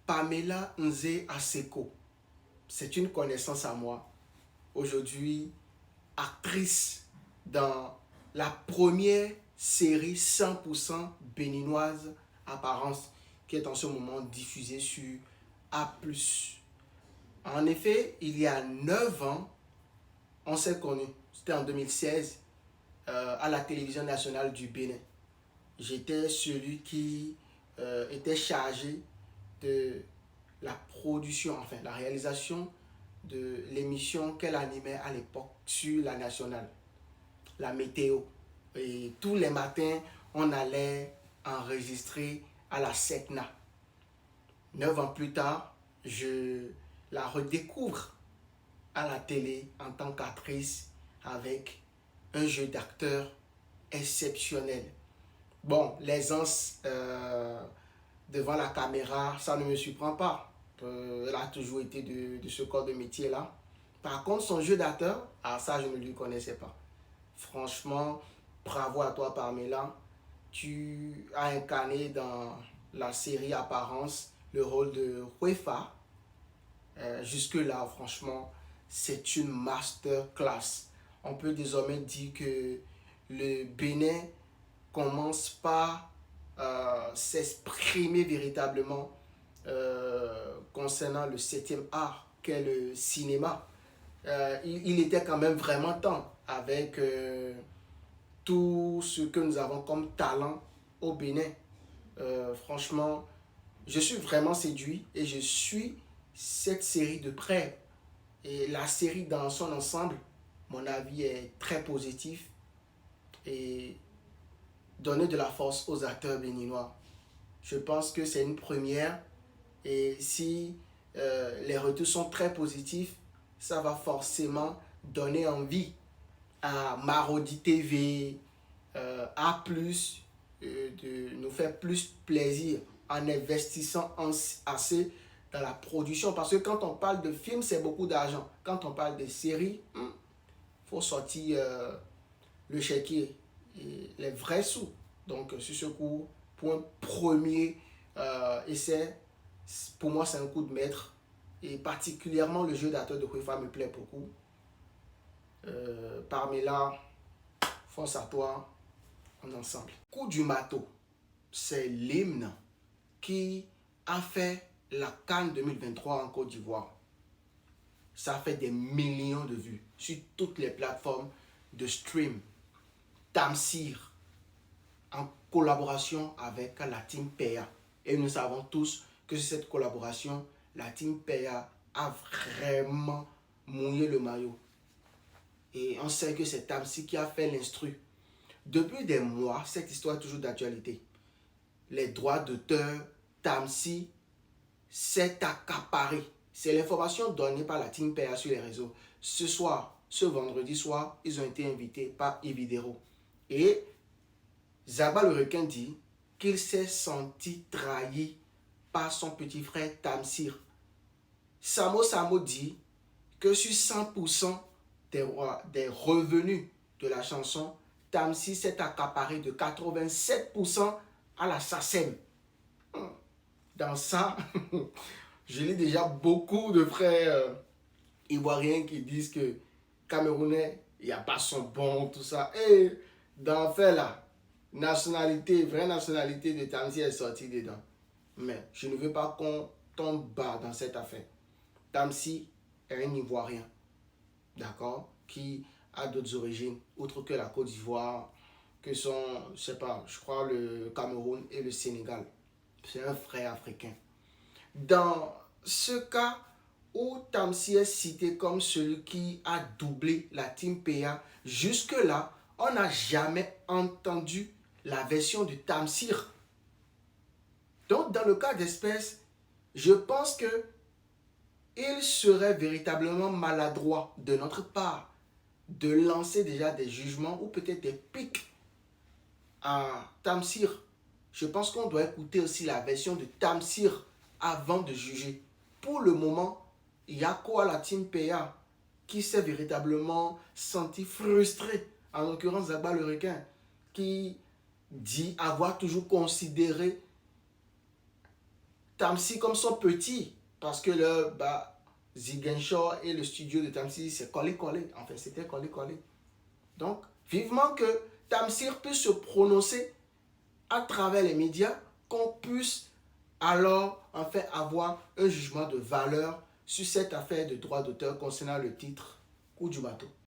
Pamela Nze Aseko, c'est une connaissance à moi. Aujourd'hui, actrice dans la première série 100% béninoise Apparence, qui est en ce moment diffusée sur A+. En effet, il y a 9 ans, on s'est connus. C'était en 2016 à la télévision nationale du Bénin. J'étais celui qui était chargé de la production, enfin la réalisation de l'émission qu'elle animait à l'époque sur la nationale, la météo. Et tous les matins, on allait enregistrer à la SECNA. 9 ans plus tard, je la redécouvre à la télé en tant qu'actrice avec un jeu d'acteur exceptionnel. Bon, l'aisance devant la caméra, ça ne me surprend pas. Elle a toujours été de ce corps de métier-là. Par contre, son jeu d'acteur, ça, je ne lui connaissais pas. Franchement, bravo à toi, Pamela. Tu as incarné dans la série Apparence le rôle de Huefa. Jusque-là, franchement, c'est une masterclass. On peut désormais dire que le Bénin commence par s'exprimer véritablement concernant le 7e art qu'est le cinéma. Il était quand même vraiment temps avec tout ce que nous avons comme talent au Bénin. Franchement, je suis vraiment séduit et je suis cette série de près. Et la série dans son ensemble, mon avis est très positif et donner de la force aux acteurs béninois. Je pense que c'est une première et si les retours sont très positifs, ça va forcément donner envie à Marodi TV, A+, de nous faire plus plaisir en investissant assez dans la production. Parce que quand on parle de films, c'est beaucoup d'argent. Quand on parle de séries, il faut sortir le chéquier, et les vrais sous. Donc, sur ce coup, pour un premier essai, pour moi, c'est un coup de maître. Et particulièrement, le jeu d'acteur de Huefa me plaît beaucoup. Parmela, force à toi, en ensemble. Coup du marteau, c'est l'hymne qui a fait la CAN 2023 en Côte d'Ivoire. Ça fait des millions de vues sur toutes les plateformes de stream. Tamsir, en collaboration avec la Team PA. Et nous savons tous que cette collaboration, la Team PA a vraiment mouillé le maillot. Et on sait que c'est Tamsir qui a fait l'instru. Depuis des mois, cette histoire est toujours d'actualité. Les droits d'auteur, Tamsir s'est accaparé. C'est l'information donnée par la Team PA sur les réseaux. Ce soir, ce vendredi soir, ils ont été invités par Evidero. Et Zaba le requin dit qu'il s'est senti trahi par son petit frère Tamsir. Samo dit que sur 100% des revenus de la chanson, Tamsir s'est accaparé de 87% à la SACEM. Dans ça, je lis déjà beaucoup de frères ivoiriens qui disent que Camerounais, il n'y a pas son bon, tout ça. Et dans le fait là, nationalité, vraie nationalité de Tamsir est sortie dedans. Mais je ne veux pas qu'on tombe bas dans cette affaire. Tamsir est un Ivoirien, d'accord, qui a d'autres origines, autres que la Côte d'Ivoire, que sont, je sais pas, je crois le Cameroun et le Sénégal. C'est un frère africain. Dans ce cas où Tamsir est cité comme celui qui a doublé la Team PA, jusque-là, on n'a jamais entendu la version de Tamsir. Donc, dans le cas d'espèce, je pense que il serait véritablement maladroit de notre part de lancer déjà des jugements ou peut-être des pics à Tamsir. Je pense qu'on doit écouter aussi la version de Tamsir avant de juger. Pour le moment, il y a quoi la Team PA qui s'est véritablement senti frustré, en l'occurrence Zaba le requin, qui dit avoir toujours considéré Tamsir comme son petit, parce que le Ziguinchor et le studio de Tamsir, c'est collé-collé. Enfin, c'était collé-collé. Donc, vivement que Tamsir puisse se prononcer à travers les médias, qu'on puisse alors en fait avoir un jugement de valeur sur cette affaire de droit d'auteur concernant le titre Coup du bateau.